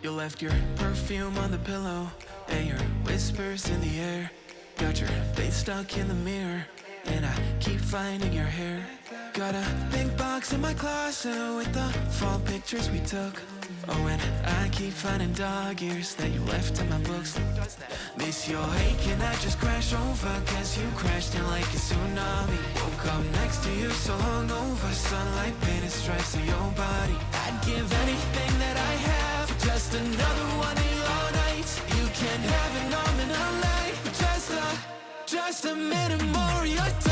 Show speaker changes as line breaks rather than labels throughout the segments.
You left your perfume on the pillow and your whispers in the air. Got your face stuck in the mirror and I keep finding your hair. Got a pink box in my closet with the fall pictures we took. Oh, and I keep finding dog ears that you left in my books. Miss your ache and I just crash over, cause you crashed in like a tsunami. Woke up next to you so hungover, sunlight painted stripes on your body. I'd give anything that I have for just another one of your nights. You can have an arm and a leg, just a minute more of your time.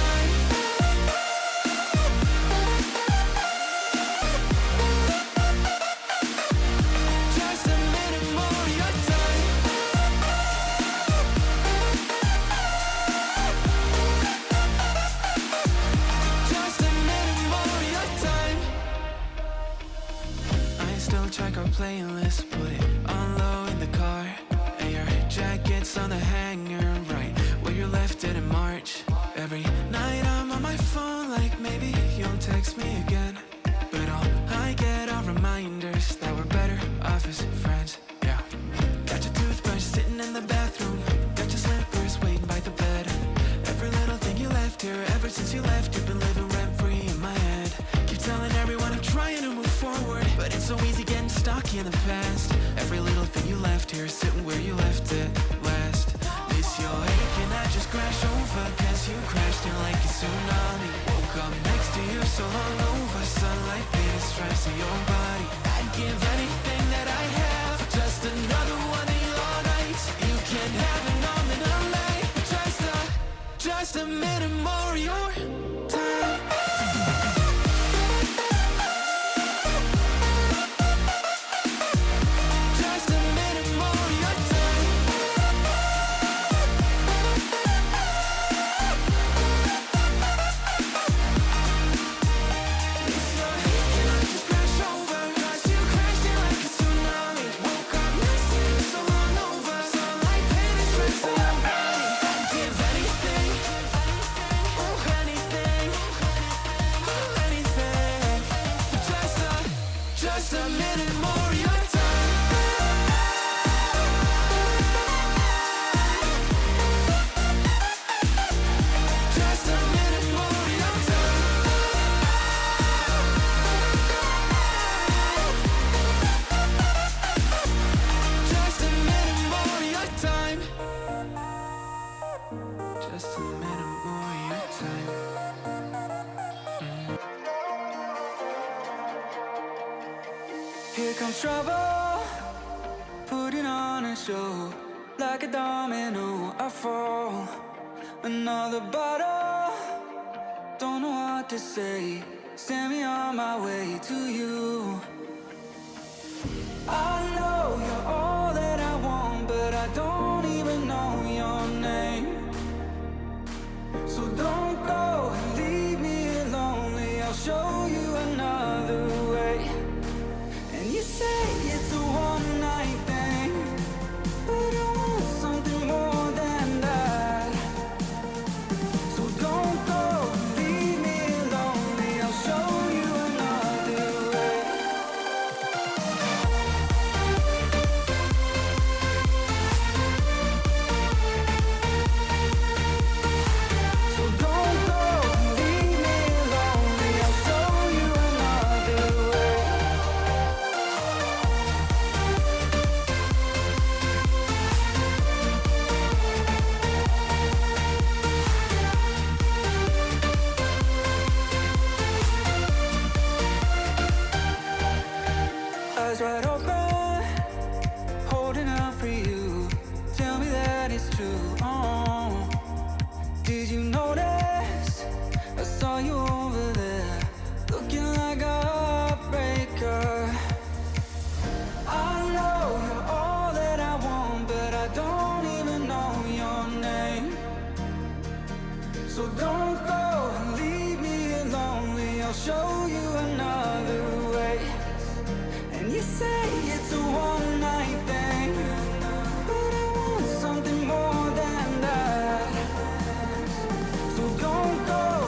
Check our playlist, put it on low in the car. And your jacket's on the hanger, right where you left it in March. Every night I'm on my phone, like maybe you'll text me again. But all I get are reminders that we're better off as friends, yeah. Got your toothbrush sitting in the bathroom, got your slippers waiting by the bed. Every little thing you left here, ever since you left, you've been living rent-free in my head. Keep telling everyone I'm trying to move forward, but it's so easy getting stuck in the past. Every little thing you left here, sitting where you left it last. Miss your ache and I just crash over, cause you crashed in like a tsunami. Woke up next to you so hungover, sunlight painted stripes on your body. I'd give anything that I have for just another one of your nights. You can have an arm and a leg, just a minute more of your time.
Here comes trouble, putting on a show. Like a domino, I fall. Another bottle, don't know what to say. Send me on my way to you. I know you're all that I want, but I don't even know your name. So don't go and leave me lonely, I'll show you another way. And you say it's a one-night thing, but I want something more than that. So don't go and leave me lonely, I'll show you another way. So don't go and leave me lonely, I'll show you another way. Eyes wide open, holding out for you. Tell me that it's true. Oh, did you notice? I saw you over there, looking like a heartbreaker. I know you're all that I want, but I don't even know your name. So don't go and leave me lonely, I'll show you another way. And you say it's a one-night thing, but I want something more than that. So don't go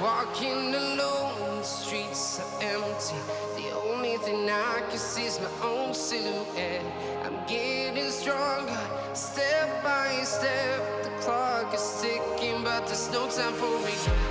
Walking alone, the streets are empty. The only thing I can see is my own silhouette. I'm getting stronger, step by step. The clock is ticking, but there's no time for regret.